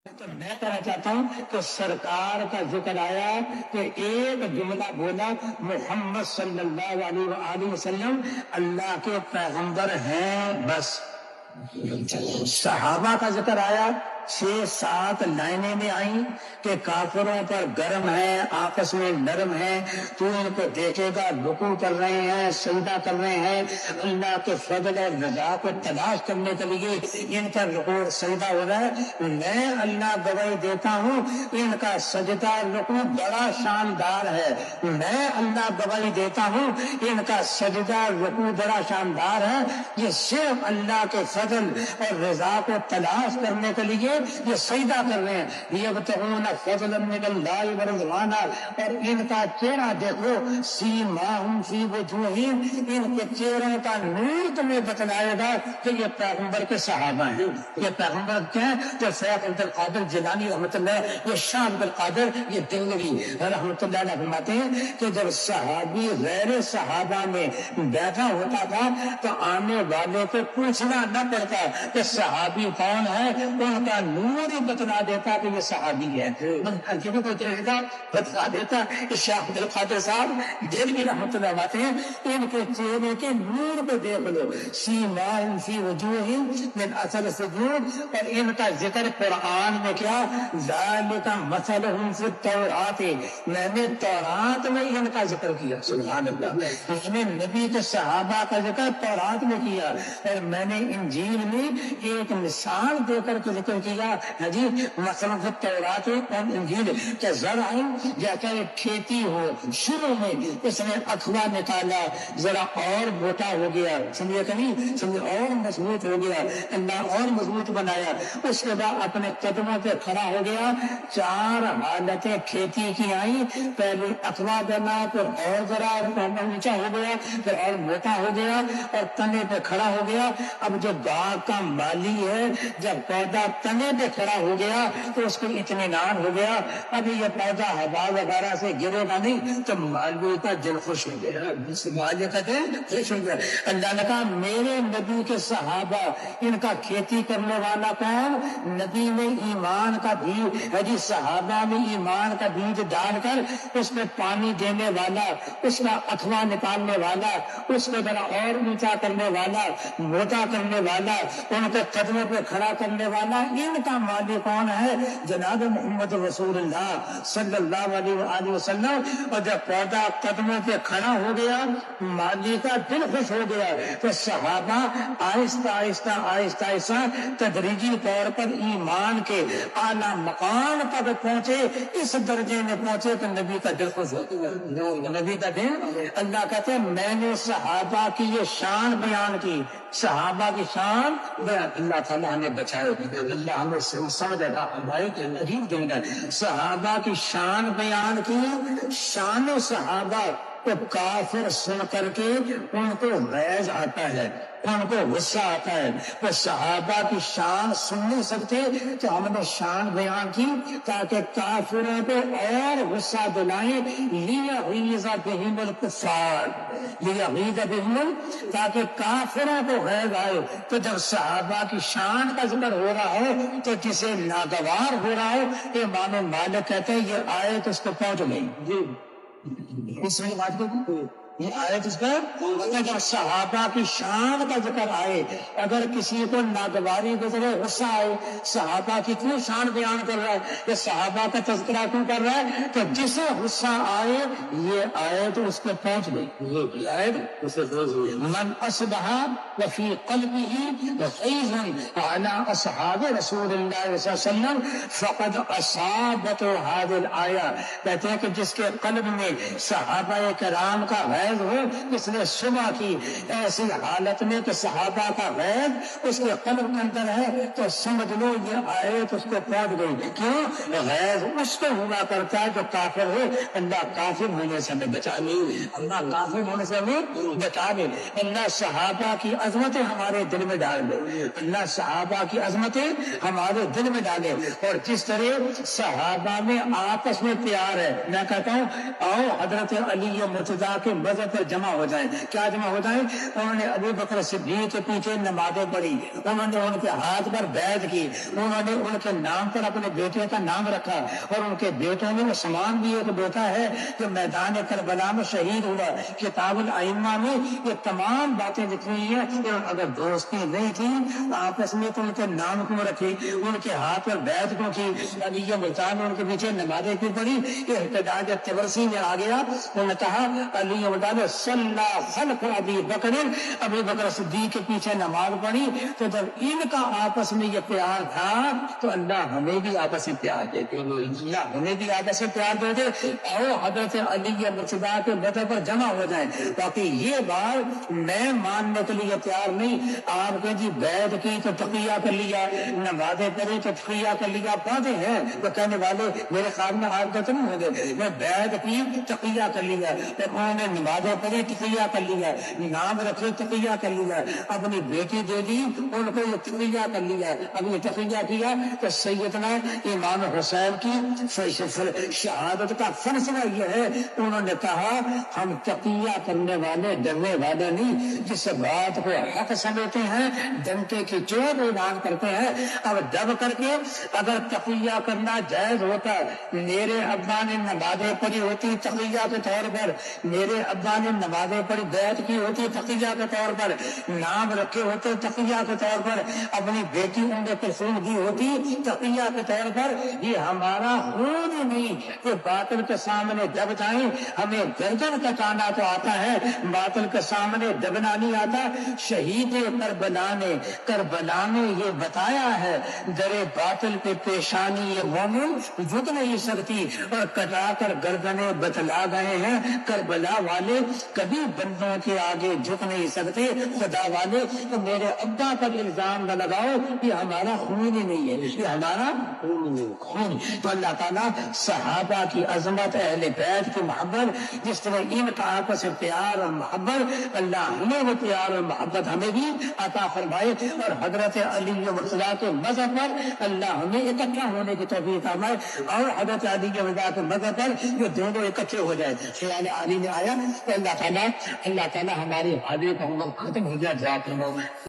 تو میں کہنا چاہتا ہوں کہ سرکار کا ذکر آیا کہ ایک جملہ بولا محمد صلی اللہ علیہ وآلہ وسلم اللہ کے پیغمبر ہیں، بس۔ صحابہ کا ذکر آیا، 6-7 لائنیں میں آئیں کہ کافروں پر گرم ہے، آپس میں نرم ہے، تو ان کو دیکھے گا رکوع کر رہے ہیں، سجدہ کر رہے ہیں، اللہ کے فضل اور رضا کو تلاش کرنے کے لیے ان کا رکوع اور سجدہ ہو رہا ہے۔ میں اللہ گواہی دیتا ہوں ان کا سجدہ رکوع بڑا شاندار ہے، میں اللہ گواہی دیتا ہوں ان کا سجدہ رکوع بڑا شاندار ہے۔ یہ صرف اللہ کے فضل اور رضا کو تلاش کرنے کے لیے یہ سجدہ کر رہے ہیں۔ یبتغون فضلا من اللہ ورضوانا، اور ان کا چہرہ دیکھو، سیماہم فی وجوہہم، ان کے چہروں کا نور تمہیں بتلائے گا کہ یہ پیغمبر کے صحابہ ہیں۔ یہ پیغمبر کیا ہے؟ جو شیخ عبد القادر جیلانی رحمۃ اللہ، یہ شاہ عبد القادر، یہ دہلوی رحمۃ اللہ علیہ فرماتے ہیں کہ جب صحابی غیر صحابہ میں بیٹھا ہوتا تھا تو آنے والے کو پوچھنا نہ پڑتا کہ صحابی کون ہے، ان کا نور بتلا دیتا کہ یہ صحابی ہے، بتلا دیتا۔ شیخ عبد القادر صاحب دہلوی رحمۃ اللہ فرماتے ہیں ان کے چہرے کے نور کو دیکھ لو، سیماہم فی وجوہہم من اثر السجود، اور ان کا ذکر قرآن میں کیا، ذالک مثلہم فی التوراۃ، میں نے تورات میں ان کا ذکر کیا، سبحان اللہ، اس نے نبی کے صحابہ کا ذکر تورات میں کیا، اور میں نے انجیل میں ایک مثال دے کر کے ذکر کیا، جی مثلا فی التوراۃ اور انجیل کہ زرع، جیسے کھیتی ہو، شروع میں اس نے اخوا نکالا، ذرا اور موٹا ہو گیا، سمجھے کہ نہیں، سمجھے، اور مضبوط ہو گیا، اللہ اور مضبوط بنایا، اس کے بعد اپنے قدموں پہ کھڑا ہو گیا۔ 4 حالتیں کھیتی کی آئیں، پہلے اخوا بنا، پھر اور ذرا اونچا ہو گیا، پھر اور موٹا ہو گیا، اور تنے پہ کھڑا ہو گیا۔ اب جو باغ کا مالی ہے، جب پودا تنے پہ کھڑا ہو گیا تو اس کو اطمینان ہو گیا، اب یہ پودا ہوا وغیرہ سے گرے گا نہیں، تو مالوی کا دل خوش ہو گیا، مالوی کا دل خوش ہو گیا۔ اللہ نے کہا میرے نبی کے صحابہ، ان کا کھیتی کرنے والا کون؟ نبی میں ایمان کا بیج، جی صحابہ میں ایمان کا بیج ڈال کر اس میں پانی دینے والا، اس کا اخوا نکالنے والا، اس کو ذرا اور اونچا کرنے والا، موٹا کرنے والا، ان کے قدموں پہ کھڑا کرنے والا، ان کا مالک کون ہے؟ جناب محمد رسول اللہ صلی اللہ علیہ وآلہ وسلم۔ اور جب پودا قدموں پہ کھڑا ہو گیا، مالک کا دل خوش ہو گیا، تو صحابہ آہستہ آہستہ آہستہ آہستہ تدریجی طور پر ایمان کے اعلیٰ مقام تک پہنچے، اس درجے میں پہنچے کہ نبی کا دل خوش ہو گیا، نبی کا دل۔ اللہ کہتے ہیں میں نے صحابہ کی یہ شان بیان کی، صحابہ کی شان بیان، اللہ تعالیٰ ہمیں بچائے، اللہ ہمیں سمجھ رہا ہمارے عجیب دن ہے۔ صحابہ کی شان بیان کی، شان صحابہ تو کافر سن کر کے ان کو غیظ آتا ہے، ان کو غصہ آتا ہے، وہ صحابہ کی شان سن نہیں سکتے، تو ہم نے شان بیان کی تاکہ کافروں کو اور غصہ دلائیں، لیغیظ بہم الکفار، لیغیظ بہم، تاکہ کافروں کو غیظ آئے۔ تو جب صحابہ کی شان کا ذکر ہو رہا ہے تو جسے ناگوار ہو رہا ہے، امام مالک کہتے ہیں یہ آیت اس کو پہنچ گئی، جی اس میں بات کو یہ آیت اس پر جب صحابہ کی شان کا ذکر آئے، اگر کسی کو ناگواری گزرے، غصہ آئے، صحابہ کی کیوں شان بیان کر رہا ہے، یہ صحابہ کا تذکرہ کیوں کر رہا ہے، تو جسے غصہ آئے یہ آیت اس کو پہنچ گئی، آیت من اصبح وفی قلبہ غیظ علی اصحاب رسول اللہ صلی اللہ علیہ وسلم فقد اصابت هذه الآیہ، کہتے ہیں کہ جس کے قلب میں صحابہ کرام کا غیظ ہو، اس نے صبح کی ایسی حالت میں کہ صحابہ کا غیظ اس کے قلب کے اندر ہے، تو سمجھ لو یہ آیت اس کو پہنچ گئی۔ کیوں؟ غیظ اس کو ہوا کرتا ہے جو کافر ہو، اللہ کافر ہونے سے ہمیں بچا لے، اللہ کافر ہونے سے ہمیں بچا لے، اللہ صحابہ کی عظمتیں ہمارے دل میں ڈال دے، اللہ صحابہ کی عظمتیں ہمارے دل میں ڈالے۔ اور جس طرح صحابہ میں آپس میں پیار ہے، میں کہتا ہوں آؤ حضرت علی مرتضیٰ کے مذہب پر جمع ہو جائیں. کیا جمع ہو جائیں؟ انہوں نے ابو بکر صدیق کے پیچھے نمازیں پڑھی, انہوں نے ان کے ہاتھ پر بیعت کی, انہوں نے ان کے نام پر اپنے بیٹے کا نام رکھا, اور ان کے بیٹوں میں عثمان بھی ایک بیٹا ہے جو میدان کربلا میں شہید ہوا. کتاب الائمہ میں یہ تمام باتیں لکھی ہیں کہ اگر دوستی نہیں تھی آپس میں تو ان کے نام کیوں رکھی, ان کے ہاتھ پر بیعت کیوں کی, علی ملتان نے ان کے پیچھے نمازیں کیوں پڑھی. یہ احتجاج تبرسی میں آ گیا. انہوں نے کہا علی ملتان صلی خلف ابی بکر, ابو بکر صدیق کے پیچھے نماز پڑھی. تو جب ان کا آپس میں یہ پیار تھا تو اللہ ہمیں بھی آپس میں پیار دیتے, اللہ ہمیں بھی آپس میں پیار دیتے. اور حضرت علی مرتضیٰ کے مذہب پر جمع ہو جائیں. باقی یہ بات میں ماننے کے لیے تیار نہیں. آپ کے جی بیعت کی تو تقیہ کر لیا, نمازیں پڑھی تو تقیہ کر لیا, باتیں ہیں تو کہنے والے میرے خیال میں آپ تو نہیں ہوں گے. میں بیعت کی تقیہ کر لیا, انہوں نے نمازیں پڑھی تقیہ کر لیا, نام رکھے تقیہ کر لیا, اپنی بیٹی دے دی ان کو یہ تقیہ کر لیا. اب یہ تقیہ کیا تو سیدنا امام حسین کی شہادت کا فلسفہ یہ ہے. انہوں نے کہا ہم تقیہ کرنے والے ڈرنے والے نہیں, جس بات کو حق سمجھتے ہیں ڈنٹے کی چوٹ اعلان کرتے ہیں. اب دب کر کے اگر تقیہ کرنا جائز ہوتا, میرے ابا نے نمازیں پڑھی ہوتی تقیہ کے طور پر, میرے ابا نے نمازیں پڑھی بیعت کی ہوتی تقیہ کے طور پر, نام رکھے ہوتے تقیہ کے طور پر, اپنی بیٹی انہیں پسند کی ہوتی تقیہ کے طور پر. یہ ہمارا خون ہی نہیں کہ باطل کے سامنے دب جائیں. ہمیں گردن کٹانا تو آتا ہے, باطل کے سامنے دبنا نہیں آتا. شہید کربلا نے یہ بتایا ہے درے باطل پہ پیشانی یہ مومن جھک نہیں سکتی, اور کٹا کر گردنیں بتلا گئے ہیں. کربلا والے کبھی بندوں کے آگے جھک نہیں سکتے. خدا والے تو میرے ابا پر الزام نہ لگاؤ, یہ ہمارا خون ہی نہیں ہے, یہ ہمارا خون. تو اللہ تعالیٰ صحابہ کی عظمت, اہل بیت کی محبت, جس طرح ان کا آپس میں پیار اور محبت, اللہ ہمیں وہ پیار اور محبت ہمیں بھی عطا فرمائے. اور حضرت علی مرتضیٰ کے مذہب پر اللہ ہمیں اکٹھا ہونے کی توفیق فرمائے, اور حضرت علی مرتضیٰ کے مذہب پر جو دونوں اکٹھے ہو جائے. خیال علی میں آیا تو اللہ تعالیٰ ہماری حاضری کا ختم ہو جائے.